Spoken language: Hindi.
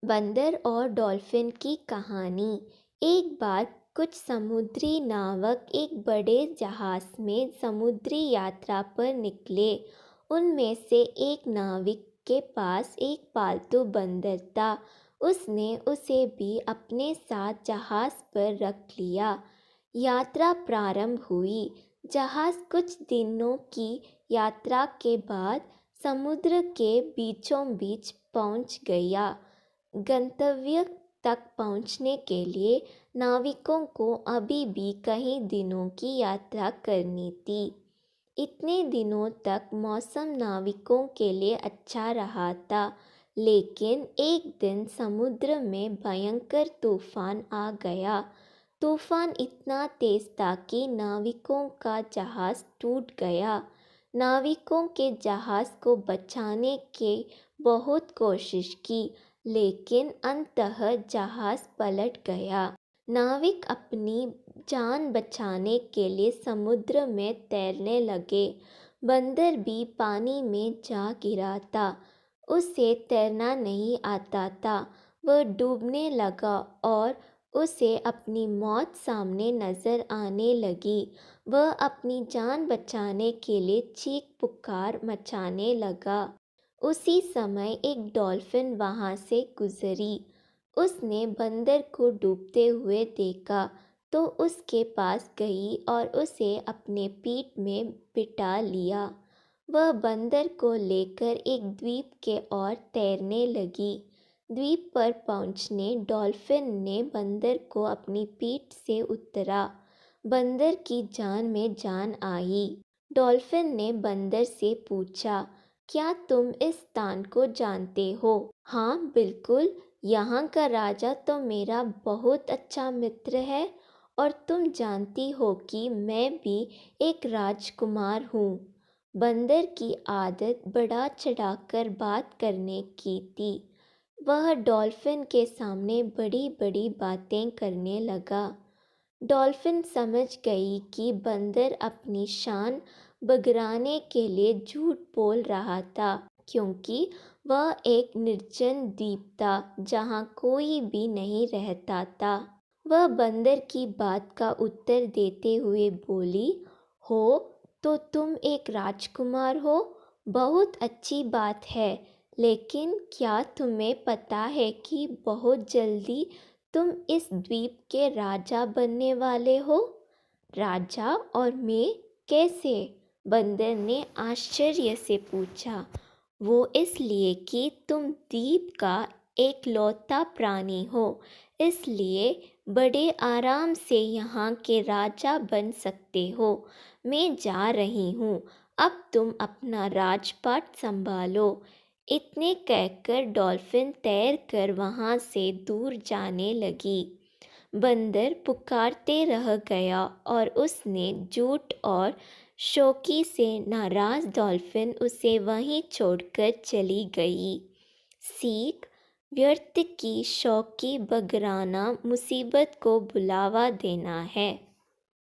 बंदर और डॉल्फिन की कहानी। एक बार कुछ समुद्री नावक एक बड़े जहाज में समुद्री यात्रा पर निकले। उनमें से एक नाविक के पास एक पालतू बंदर था। उसने उसे भी अपने साथ जहाज पर रख लिया। यात्रा प्रारंभ हुई। जहाज कुछ दिनों की यात्रा के बाद समुद्र के बीचों बीच पहुंच गया। गंतव्य तक पहुंचने के लिए नाविकों को अभी भी कई दिनों की यात्रा करनी थी। इतने दिनों तक मौसम नाविकों के लिए अच्छा रहा था, लेकिन एक दिन समुद्र में भयंकर तूफान आ गया। तूफान इतना तेज था कि नाविकों का जहाज टूट गया। नाविकों के जहाज को बचाने की बहुत कोशिश की, लेकिन अंततः जहाज पलट गया। नाविक अपनी जान बचाने के लिए समुद्र में तैरने लगे। बंदर भी पानी में जा गिरा था। उसे तैरना नहीं आता था। वह डूबने लगा और उसे अपनी मौत सामने नजर आने लगी। वह अपनी जान बचाने के लिए चीख पुकार मचाने लगा। उसी समय एक डॉल्फिन वहां से गुजरी। उसने बंदर को डूबते हुए देखा तो उसके पास गई और उसे अपने पीठ में बिठा लिया। वह बंदर को लेकर एक द्वीप के ओर तैरने लगी। द्वीप पर पहुंचने डॉल्फिन ने बंदर को अपनी पीठ से उतरा। बंदर की जान में जान आई। डॉल्फिन ने बंदर से पूछा, क्या तुम इस स्थान को जानते हो? हाँ बिल्कुल, यहाँ का राजा तो मेरा बहुत अच्छा मित्र है और तुम जानती हो कि मैं भी एक राजकुमार हूँ। बंदर की आदत बढ़ा चढ़ाकर बात करने की थी। वह डॉल्फिन के सामने बड़ी बड़ी बातें करने लगा। डॉल्फिन समझ गई कि बंदर अपनी शान बगराने के लिए झूठ बोल रहा था, क्योंकि वह एक निर्जन द्वीप था जहाँ कोई भी नहीं रहता था। वह बंदर की बात का उत्तर देते हुए बोली, हो तो तुम एक राजकुमार हो, बहुत अच्छी बात है, लेकिन क्या तुम्हें पता है कि बहुत जल्दी तुम इस द्वीप के राजा बनने वाले हो? राजा? और मैं? कैसे? बंदर ने आश्चर्य से पूछा। वो इसलिए कि तुम द्वीप का एकलौता प्राणी हो, इसलिए बड़े आराम से यहाँ के राजा बन सकते हो। मैं जा रही हूँ, अब तुम अपना राजपाट संभालो। इतने कहकर डॉल्फिन तैरकर वहाँ से दूर जाने लगी। बंदर पुकारते रह गया और उसने झूठ और शौकी से नाराज डॉल्फिन उसे वहीं छोड़कर चली गई। सीख: व्यर्थ की शौकी बगराना मुसीबत को बुलावा देना है।